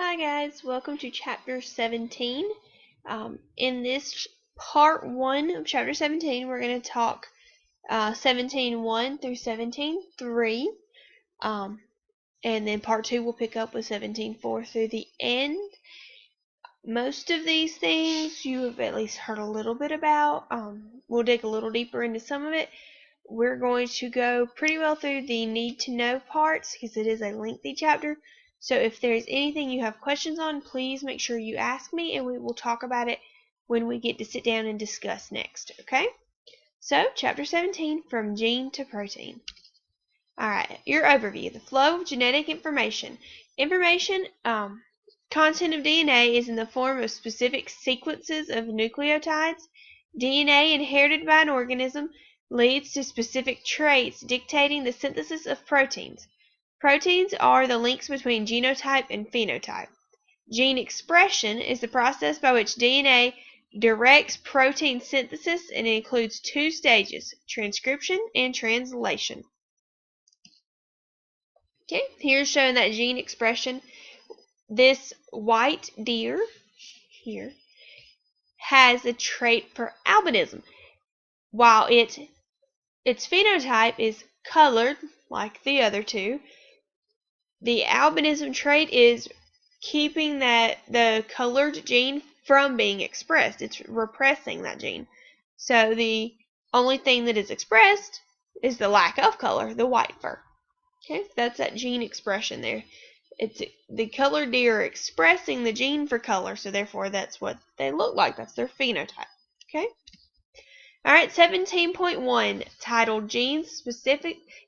Hi guys, welcome to chapter 17. In this part 1 of chapter 17, we're going to talk 17:1 through 17:3. And then part 2 will pick up with 17:4 through the end. Most of these things you have at least heard a little bit about. We'll dig a little deeper into some of it. We're going to go pretty well through the need to know parts because it is a lengthy chapter. So if there's anything you have questions on, please make sure you ask me and we will talk about it when we get to sit down and discuss next, okay? So, chapter 17, From Gene to Protein. Alright, your overview. The flow of genetic information. Content of DNA is in the form of specific sequences of nucleotides. DNA inherited by an organism leads to specific traits dictating the synthesis of proteins. Proteins are the links between genotype and phenotype. Gene expression is the process by which DNA directs protein synthesis and it includes two stages, transcription and translation. Okay, here's showing that gene expression. This white deer here has a trait for albinism, while its phenotype is colored like the other two. The albinism trait is keeping the colored gene from being expressed. It's repressing that gene. So the only thing that is expressed is the lack of color, the white fur. Okay, that's that gene expression there. It's the colored deer are expressing the gene for color, so therefore that's what they look like. That's their phenotype. Okay. Alright, 17.1, titled Genes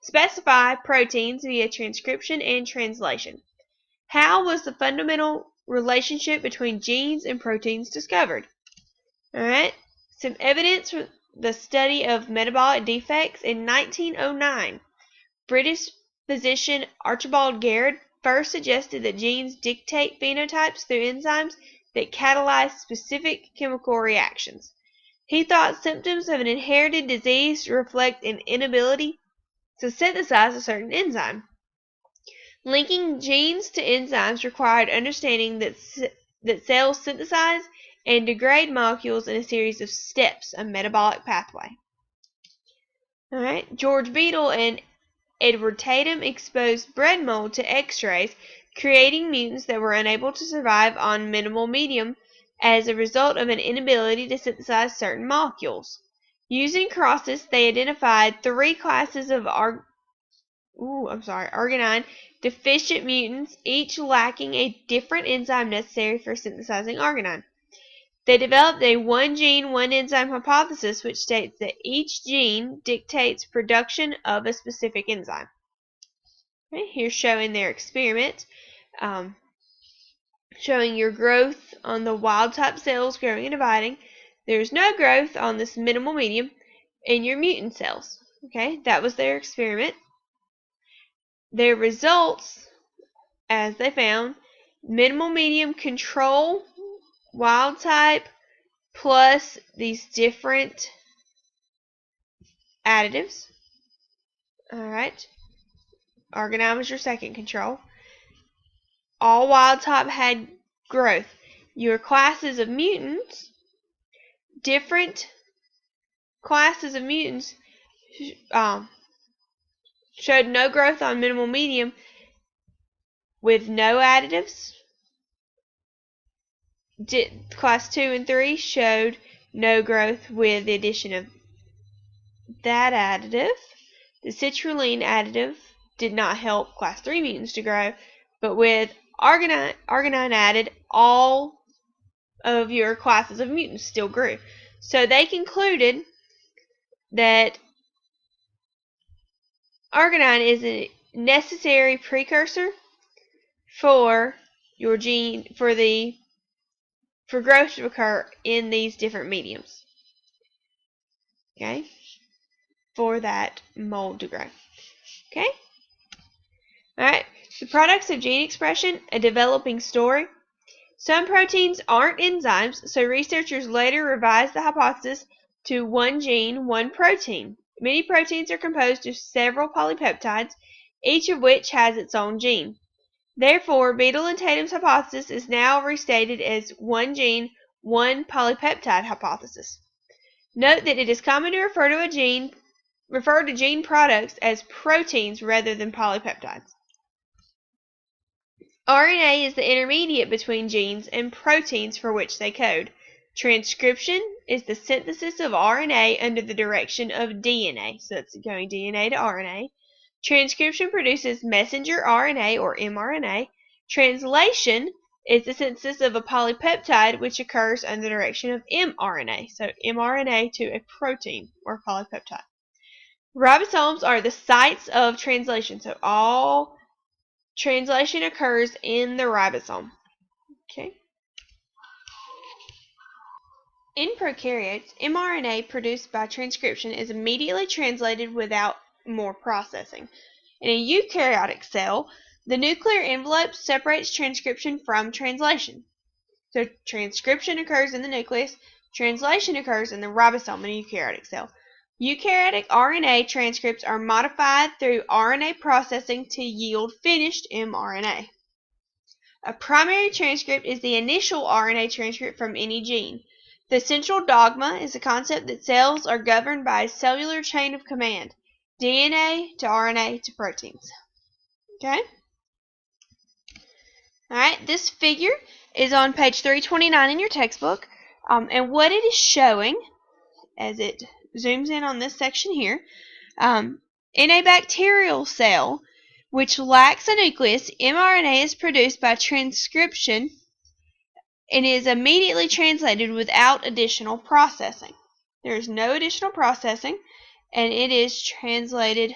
Specify Proteins via Transcription and Translation. How was the fundamental relationship between genes and proteins discovered? Alright, some evidence from the study of metabolic defects in 1909. British physician Archibald Garrod first suggested that genes dictate phenotypes through enzymes that catalyze specific chemical reactions. He thought symptoms of an inherited disease reflect an inability to synthesize a certain enzyme. Linking genes to enzymes required understanding that cells synthesize and degrade molecules in a series of steps, a metabolic pathway. Alright, George Beadle and Edward Tatum exposed bread mold to X-rays, creating mutants that were unable to survive on minimal medium as a result of an inability to certain molecules. Using crosses, they identified 3 classes of arginine deficient mutants, each lacking a different enzyme necessary for synthesizing arginine. They developed a one gene, one enzyme hypothesis, which states that each gene dictates production of a specific enzyme. Okay, here's showing their experiment. Showing your growth on the wild-type cells growing and dividing. There's no growth on this minimal medium in your mutant cells. Okay, that was their experiment. Their results, as they found, minimal medium control wild-type plus these different additives. Alright, arginine was your second control. All wild-type had growth. Your classes of mutants, different classes of mutants showed no growth on minimal medium with no additives. Class 2 and 3 showed no growth with the addition of that additive. The citrulline additive did not help class 3 mutants to grow, but with arginine added, all of your classes of mutants still grew. So they concluded that arginine is a necessary precursor for your gene for growth to occur in these different mediums. Okay? For that mold to grow. Okay? Alright. The products of gene expression, a developing story. Some proteins aren't enzymes, so researchers later revised the hypothesis to one gene, one protein. Many proteins are composed of several polypeptides, each of which has its own gene. Therefore, Beadle and Tatum's hypothesis is now restated as one gene, one polypeptide hypothesis. Note that it is common to refer to gene products as proteins rather than polypeptides. RNA is the intermediate between genes and proteins for which they code. Transcription is the synthesis of RNA under the direction of DNA. So it's going DNA to RNA. Transcription produces messenger RNA or mRNA. Translation is the synthesis of a polypeptide which occurs under the direction of mRNA. So mRNA to a protein or polypeptide. Ribosomes are the sites of translation. So all translation occurs in the ribosome. Okay. In prokaryotes, mRNA produced by transcription is immediately translated without more processing. In a eukaryotic cell, the nuclear envelope separates transcription from translation. So transcription occurs in the nucleus, translation occurs in the ribosome in a eukaryotic cell. Eukaryotic RNA transcripts are modified through RNA processing to yield finished mRNA. A primary transcript is the initial RNA transcript from any gene. The central dogma is the concept that cells are governed by a cellular chain of command, DNA to RNA to proteins. Okay? Alright, this figure is on page 329 in your textbook, and what it is showing, as it zooms in on this section here, in a bacterial cell which lacks a nucleus, mRNA is produced by transcription and is immediately translated without additional processing. There is no additional processing, and it is translated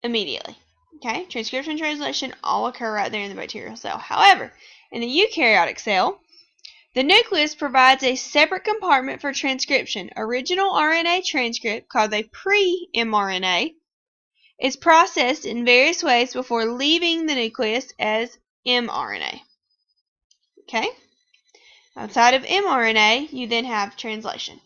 immediately. Okay, transcription and translation all occur right there in the bacterial cell. However, in the eukaryotic cell, the nucleus provides a separate compartment for transcription. Original RNA transcript, called a pre-mRNA, is processed in various ways before leaving the nucleus as mRNA. Okay? Outside of mRNA, you then have translation.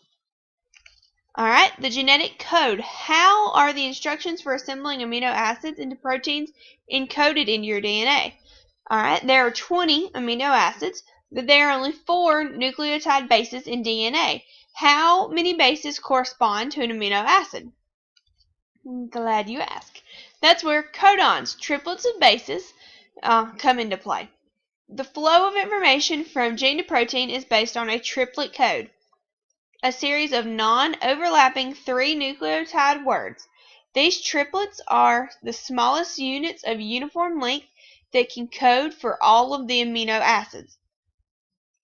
Alright, the genetic code. How are the instructions for assembling amino acids into proteins encoded into your DNA? Alright, there are 20 amino acids, but there are only 4 nucleotide bases in DNA. How many bases correspond to an amino acid? Glad you asked. That's where codons, triplets of bases, come into play. The flow of information from gene to protein is based on a triplet code, a series of non-overlapping 3 nucleotide words. These triplets are the smallest units of uniform length that can code for all of the amino acids.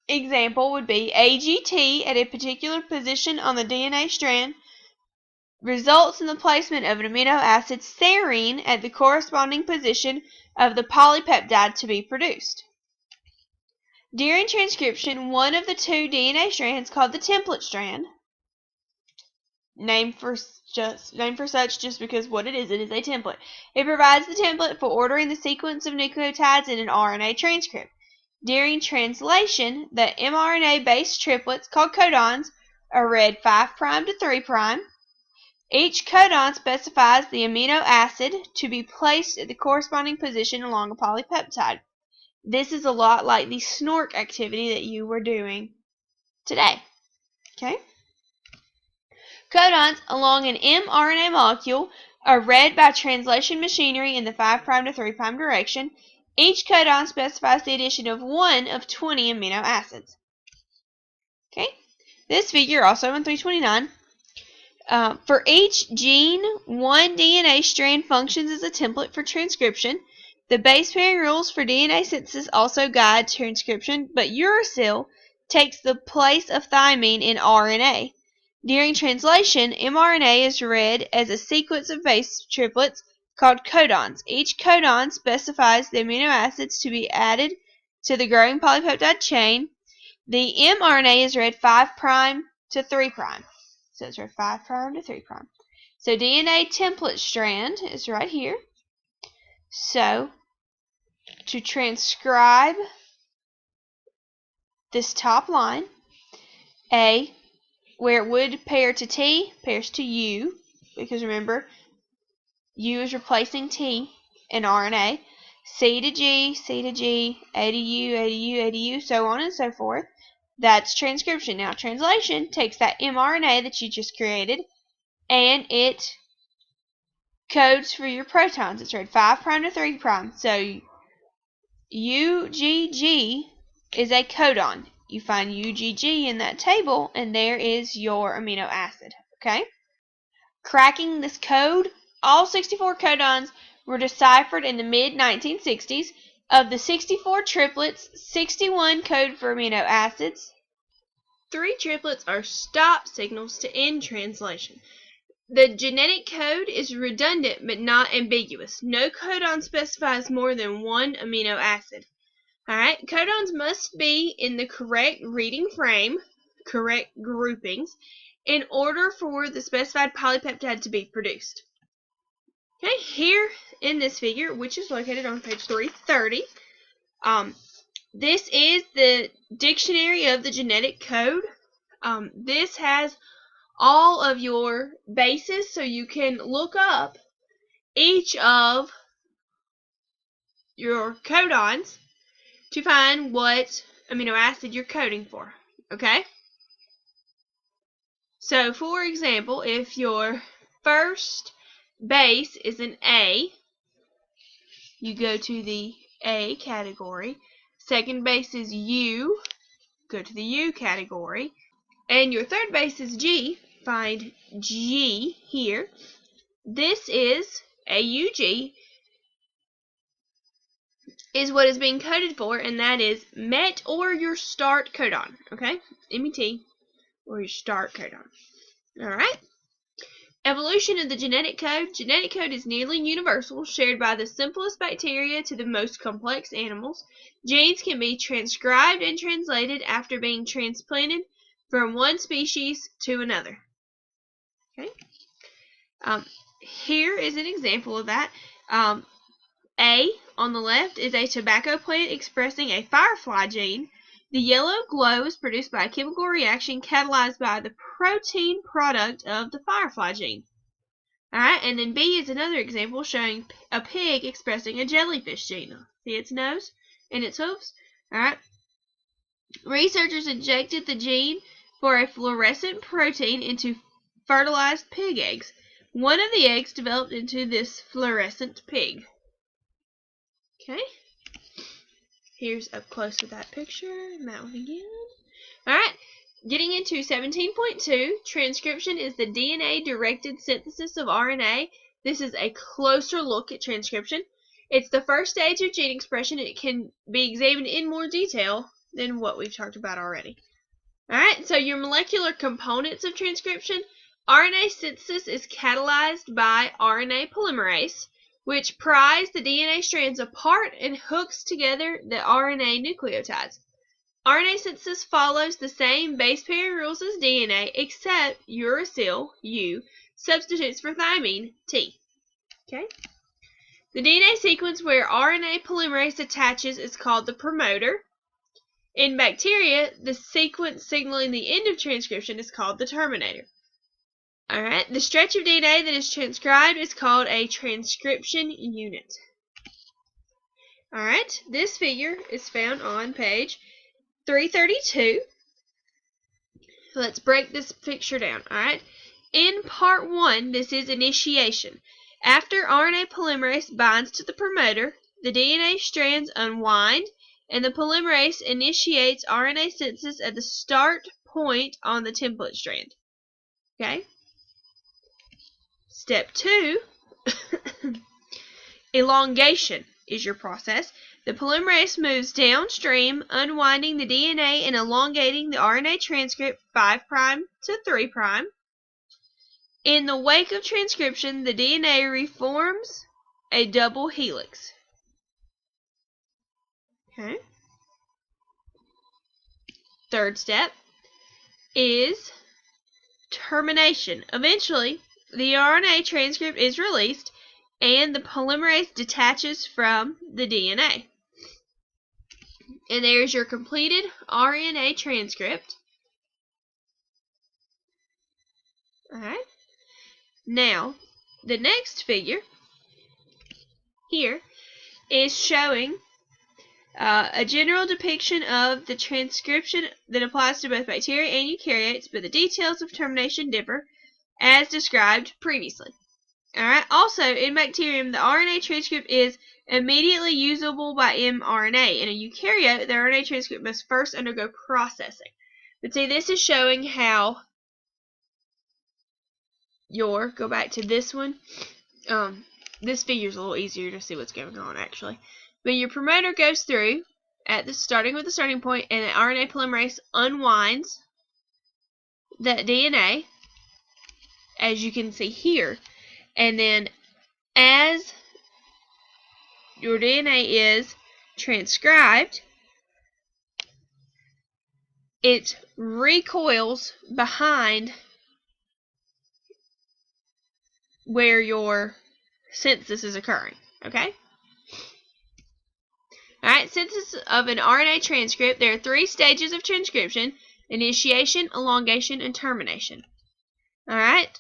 Example would be AGT at a particular position on the DNA strand results in the placement of an amino acid serine at the corresponding position of the polypeptide to be produced. During transcription, one of the 2 DNA strands, called the template strand, named for such just because what it is a template. It provides the template for ordering the sequence of nucleotides in an RNA transcript. During translation, the mRNA-based triplets, called codons, are read 5' to 3'. Each codon specifies the amino acid to be placed at the corresponding position along a polypeptide. This is a lot like the SNORC activity that you were doing today. Okay? Codons along an mRNA molecule are read by translation machinery in the 5' to 3' direction. Each codon specifies the addition of one of 20 amino acids. Okay? This figure, also on 329, for each gene, one DNA strand functions as a template for transcription. The base pairing rules for DNA synthesis also guide transcription, but uracil takes the place of thymine in RNA. During translation, mRNA is read as a sequence of base triplets called codons. Each codon specifies the amino acids to be added to the growing polypeptide chain. The mRNA is read 5' to 3'. So it's read 5' to 3'. So DNA template strand is right here. So to transcribe this top line, A, where it would pair to T, pairs to U, because remember, U is replacing T in RNA. C to G, C to G, A to U, A to U, A to U, so on and so forth. That's transcription. Now, translation takes that mRNA that you just created, and it codes for your protons. It's read 5' to 3'. So UGG is a codon. You find UGG in that table, and there is your amino acid. Okay? Cracking this code, all 64 codons were deciphered in the mid-1960s. Of the 64 triplets, 61 code for amino acids. 3 triplets are stop signals to end translation. The genetic code is redundant but not ambiguous. No codon specifies more than one amino acid. Alright, codons must be in the correct reading frame, correct groupings, in order for the specified polypeptide to be produced. Okay, here in this figure, which is located on page 330, this is the dictionary of the genetic code. This has all of your bases, so you can look up each of your codons to find what amino acid you're coding for. Okay? So, for example, if your first base is an A, you go to the A category. Second base is U, go to the U category. And your third base is G, find G here. This is AUG, is what is being coded for, and that is MET or your start codon. Okay? MET or your start codon. Alright? Evolution of the genetic code. Genetic code is nearly universal, shared by the simplest bacteria to the most complex animals. Genes can be transcribed and translated after being transplanted from one species to another. Okay. Here is an example of that. A on the left is a tobacco plant expressing a firefly gene. The yellow glow is produced by a chemical reaction catalyzed by the protein product of the firefly gene. Alright, and then B is another example showing a pig expressing a jellyfish gene. See its nose and its hooves? Alright. Researchers injected the gene for a fluorescent protein into fertilized pig eggs. One of the eggs developed into this fluorescent pig. Okay. Here's up close with that picture, and that one again. Alright, getting into 17.2, transcription is the DNA-directed synthesis of RNA. This is a closer look at transcription. It's the first stage of gene expression, and it can be examined in more detail than what we've talked about already. Alright, so your molecular components of transcription. RNA synthesis is catalyzed by RNA polymerase, which pries the DNA strands apart and hooks together the RNA nucleotides. RNA synthesis follows the same base pairing rules as DNA, except uracil, U, substitutes for thymine, T. Okay? The DNA sequence where RNA polymerase attaches is called the promoter. In bacteria, the sequence signaling the end of transcription is called the terminator. Alright, the stretch of DNA that is transcribed is called a transcription unit. Alright, this figure is found on page 332. Let's break this picture down. Alright, in part 1, this is initiation. After RNA polymerase binds to the promoter, the DNA strands unwind, and the polymerase initiates RNA synthesis at the start point on the template strand. Okay? Step 2, elongation is your process. The polymerase moves downstream, unwinding the DNA and elongating the RNA transcript 5' to 3'. In the wake of transcription, the DNA reforms a double helix. Okay. Third step is termination. Eventually, the RNA transcript is released and the polymerase detaches from the DNA. And there's your completed RNA transcript. Alright. Now, the next figure here is showing a general depiction of the transcription that applies to both bacteria and eukaryotes, but the details of termination differ as described previously. Alright, also in bacterium, the RNA transcript is immediately usable by mRNA. In a eukaryote, the RNA transcript must first undergo processing. But see, this is showing how go back to this one. This figure is a little easier to see what's going on actually. But your promoter goes through starting with the starting point, and the RNA polymerase unwinds that DNA, as you can see here. And then as your DNA is transcribed, it recoils behind where your synthesis is occurring. Okay? Alright, synthesis of an RNA transcript. There are 3 stages of transcription: initiation, elongation, and termination. Alright?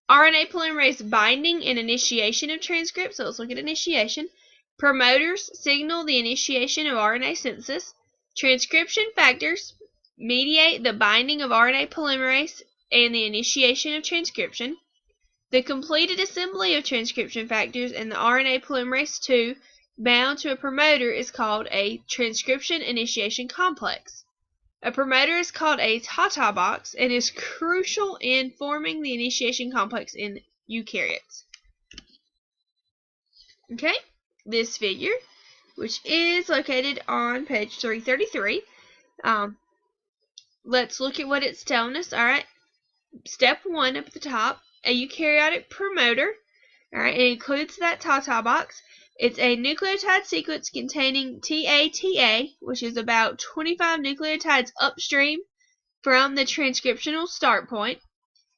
RNA polymerase binding and initiation of transcripts. So let's look at initiation. Promoters signal the initiation of RNA synthesis. Transcription factors mediate the binding of RNA polymerase and the initiation of transcription. The completed assembly of transcription factors and the RNA polymerase II bound to a promoter is called a transcription initiation complex. A promoter is called a Tata box and is crucial in forming the initiation complex in eukaryotes. Okay, this figure, which is located on page 333, let's look at what it's telling us. Alright, step 1 up at the top, a eukaryotic promoter. Alright, it includes that Tata box. It's a nucleotide sequence containing TATA, which is about 25 nucleotides upstream from the transcriptional start point.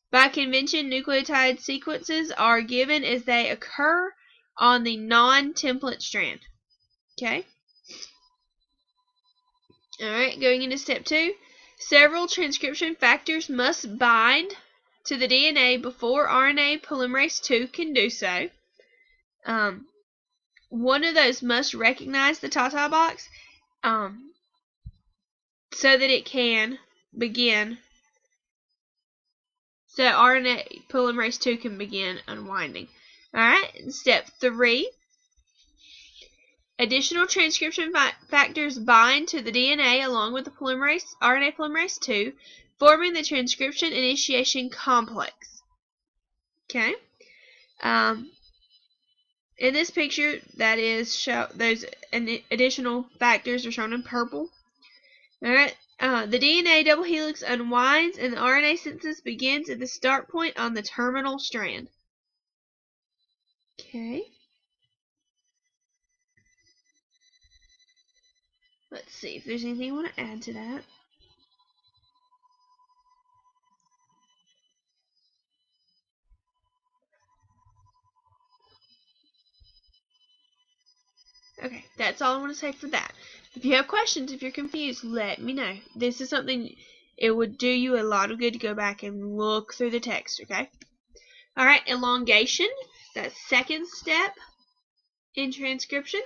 By convention, nucleotide sequences are given as they occur on the non-template strand. Okay? Alright, going into step 2. Several transcription factors must bind to the DNA before RNA polymerase II can do so. One of those must recognize the Tata box so that it can begin, so RNA polymerase II can begin unwinding. Alright, step 3. Additional transcription factors bind to the DNA along with the RNA polymerase II, forming the transcription initiation complex. Okay? In this picture, that is those additional factors are shown in purple. Alright, the DNA double helix unwinds and the RNA synthesis begins at the start point on the terminal strand. Okay. Let's see if there's anything you want to add to that. Okay, that's all I want to say for that. If you have questions, if you're confused, let me know. This is something, it would do you a lot of good to go back and look through the text, okay? Alright, elongation, that second step in transcription.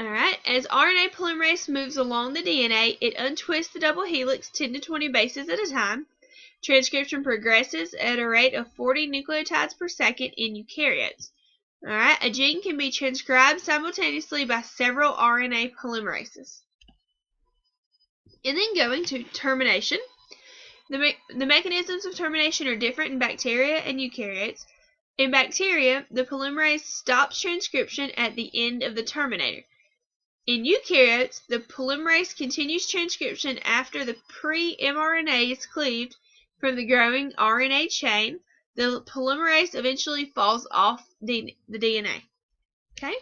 Alright, as RNA polymerase moves along the DNA, it untwists the double helix 10 to 20 bases at a time. Transcription progresses at a rate of 40 nucleotides per second in eukaryotes. Alright, a gene can be transcribed simultaneously by several RNA polymerases. And then going to termination. The mechanisms of termination are different in bacteria and eukaryotes. In bacteria, the polymerase stops transcription at the end of the terminator. In eukaryotes, the polymerase continues transcription after the pre-mRNA is cleaved from the growing RNA chain. The polymerase eventually falls off the DNA. Okay?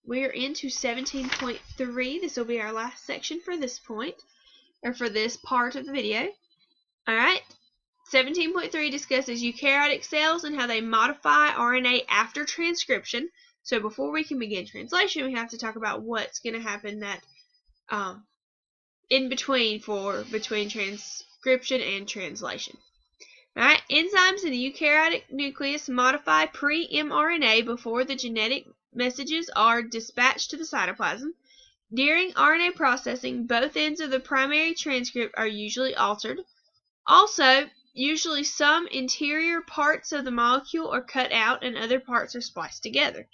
We're into 17.3. This will be our last section for this point, or for this part of the video. Alright? 17.3 discusses eukaryotic cells and how they modify RNA after transcription. So before we can begin translation, we have to talk about what's going to happen that in between transcription and translation. Alright, enzymes in the eukaryotic nucleus modify pre-mRNA before the genetic messages are dispatched to the cytoplasm. During RNA processing, both ends of the primary transcript are usually altered. Also, usually some interior parts of the molecule are cut out and other parts are spliced together.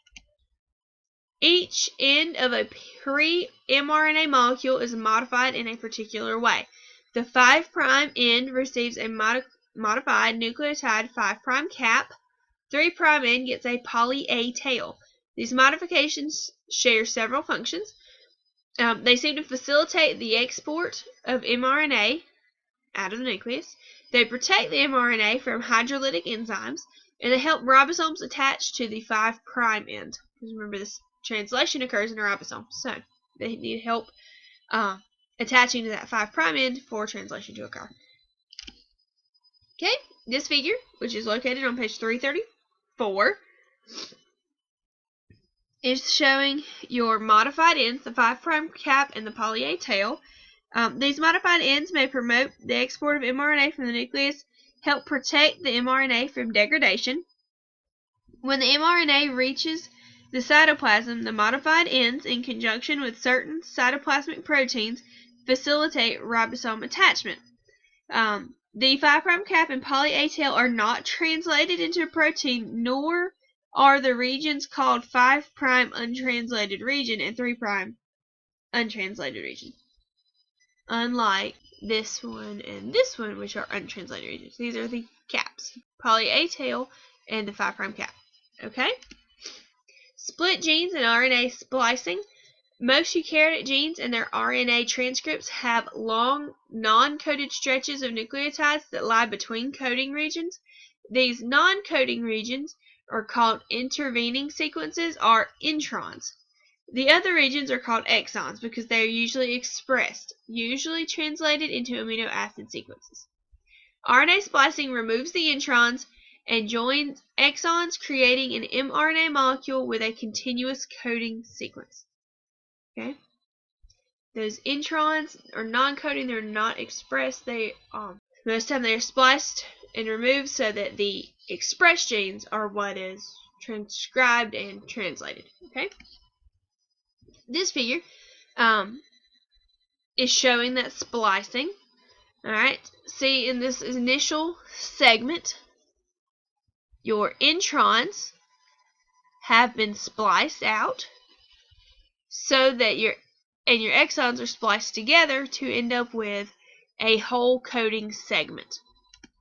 Each end of a pre-mRNA molecule is modified in a particular way. The 5' end receives a modified nucleotide 5' cap. 3' end gets a poly A tail. These modifications share several functions. They seem to facilitate the export of mRNA out of the nucleus. They protect the mRNA from hydrolytic enzymes, and they help ribosomes attach to the 5' end. Because remember, this translation occurs in a ribosome, so they need help attaching to that 5' end for translation to occur. Okay, this figure, which is located on page 334, is showing your modified ends, the 5' cap and the poly A tail. These modified ends may promote the export of mRNA from the nucleus, help protect the mRNA from degradation. When the mRNA reaches the cytoplasm, the modified ends, in conjunction with certain cytoplasmic proteins, facilitate ribosome attachment. The 5' cap and poly A tail are not translated into a protein, nor are the regions called 5' untranslated region and 3' untranslated region. Unlike this one and this one, which are untranslated regions. These are the caps. Poly A tail and the 5' cap. Okay? Split genes and RNA splicing. Most eukaryotic genes and their RNA transcripts have long, non-coded stretches of nucleotides that lie between coding regions. These non-coding regions are called intervening sequences or introns. The other regions are called exons because they are usually expressed, usually translated into amino acid sequences. RNA splicing removes the introns and joins exons, creating an mRNA molecule with a continuous coding sequence. Okay? Those introns are non-coding, they're not expressed, most of the time they're spliced and removed so that the expressed genes are what is transcribed and translated. Okay? This figure is showing that splicing. Alright, see in this initial segment, your introns have been spliced out so that your exons are spliced together to end up with a whole coding segment.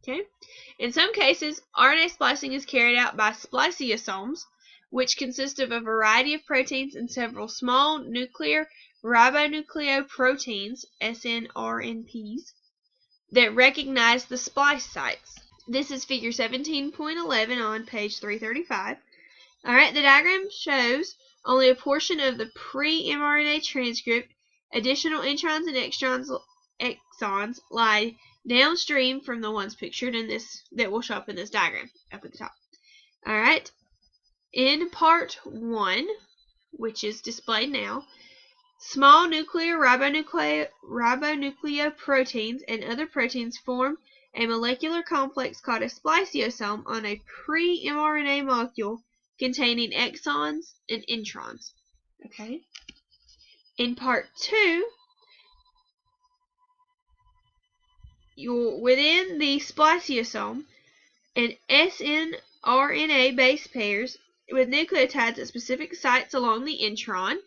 Okay? In some cases, RNA splicing is carried out by spliceosomes, which consist of a variety of proteins and several small nuclear ribonucleoproteins, SNRNPs, that recognize the splice sites. This is figure 17.11 on page 335. Alright, the diagram shows only a portion of the pre-mRNA transcript. Additional introns and exons lie downstream from the ones pictured in this that will show up in this diagram up at the top. Alright, in part 1, which is displayed now, small nuclear ribonucleoproteins and other proteins form a molecular complex called a spliceosome on a pre-mRNA molecule containing exons and introns. Okay? In part 2, within the spliceosome, an snRNA base pairs with nucleotides at specific sites along the intron.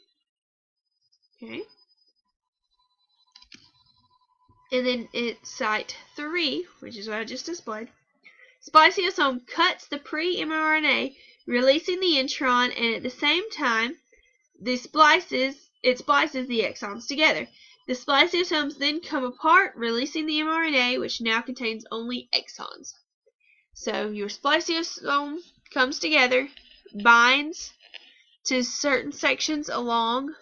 Okay. And then at site 3, which is what I just displayed, spliceosome cuts the pre-mRNA, releasing the intron, and at the same time, it splices the exons together. The spliceosomes then come apart, releasing the mRNA, which now contains only exons. So your spliceosome comes together, binds to certain sections along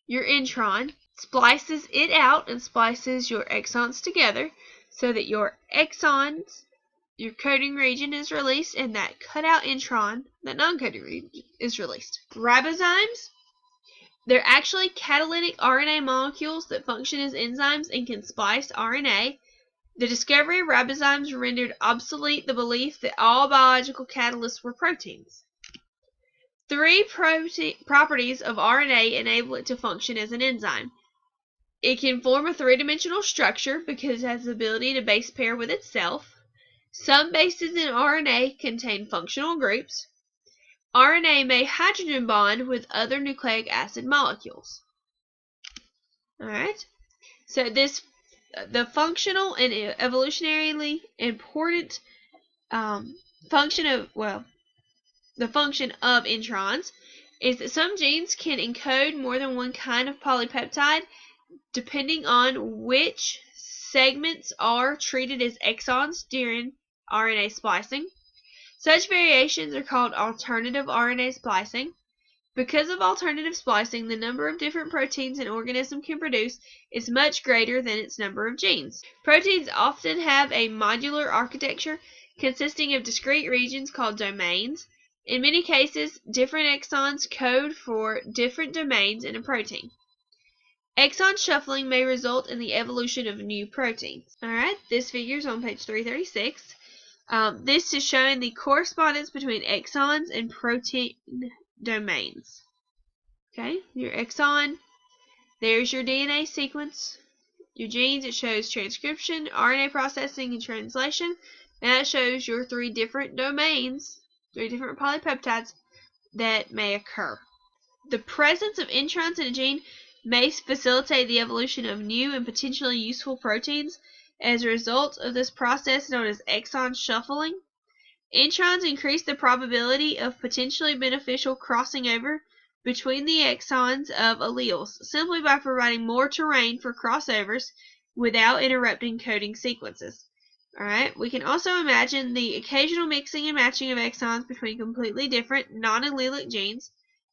your intron, splices it out, and splices your exons together so that your exons, your coding region is released, and that cutout intron, that non-coding region, is released. Ribozymes, they're actually catalytic RNA molecules that function as enzymes and can splice RNA. The discovery of ribozymes rendered obsolete the belief that all biological catalysts were proteins. Three properties of RNA enable it to function as an enzyme. It can form a three-dimensional structure because it has the ability to base pair with itself. Some bases in RNA contain functional groups. RNA may hydrogen bond with other nucleic acid molecules. Alright, so the functional and evolutionarily important function of introns is that some genes can encode more than one kind of polypeptide depending on which segments are treated as exons during RNA splicing. Such variations are called alternative RNA splicing. Because of alternative splicing, the number of different proteins an organism can produce is much greater than its number of genes. Proteins often have a modular architecture consisting of discrete regions called domains. In many cases, different exons code for different domains in a protein. Exon shuffling may result in the evolution of new proteins. Alright, this figure is on page 336. This is showing the correspondence between exons and protein domains. Okay, your exon, there's your DNA sequence. Your genes, it shows transcription, RNA processing, and translation. And that shows your three different domains, three different polypeptides that may occur. The presence of introns in a gene may facilitate the evolution of new and potentially useful proteins. As a result of this process known as exon shuffling, introns increase the probability of potentially beneficial crossing over between the exons of alleles, simply by providing more terrain for crossovers without interrupting coding sequences. Alright, we can also imagine the occasional mixing and matching of exons between completely different non-allelic genes.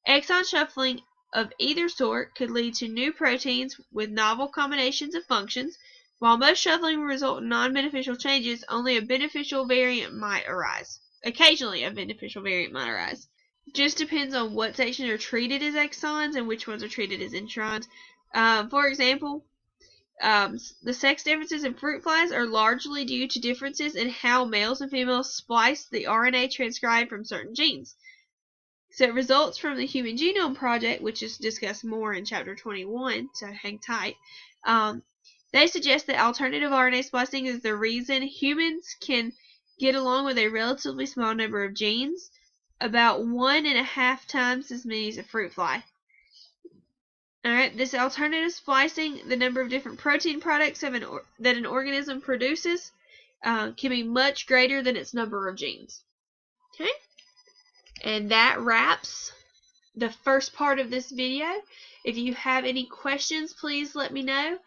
Exon shuffling of either sort could lead to new proteins with novel combinations of functions. While most shuffling will result in non-beneficial changes, only a beneficial variant might arise. Occasionally, a beneficial variant might arise. Just depends on what sections are treated as exons and which ones are treated as introns. For example, the sex differences in fruit flies are largely due to differences in how males and females splice the RNA transcribed from certain genes. So results from the Human Genome Project, which is discussed more in Chapter 21, so hang tight, they suggest that alternative RNA splicing is the reason humans can get along with a relatively small number of genes, about 1.5 times as many as a fruit fly. Alright, this alternative splicing, the number of different protein products that an organism produces, can be much greater than its number of genes. Okay? And that wraps the first part of this video. If you have any questions, please let me know.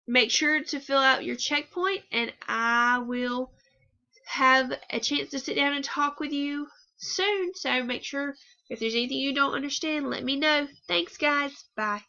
Make sure to fill out your checkpoint, and I will have a chance to sit down and talk with you soon. So make sure if there's anything you don't understand, let me know. Thanks, guys. Bye.